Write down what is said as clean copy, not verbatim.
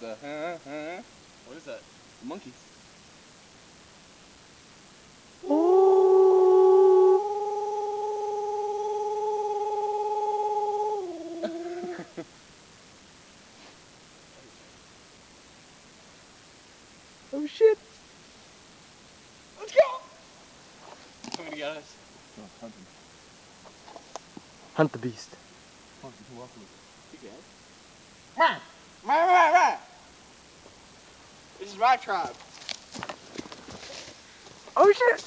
the What is that? A monkey. Oh shit! Let's go! Coming to get us. Oh, hunting. Hunt the beast. This is my tribe. Oh shit!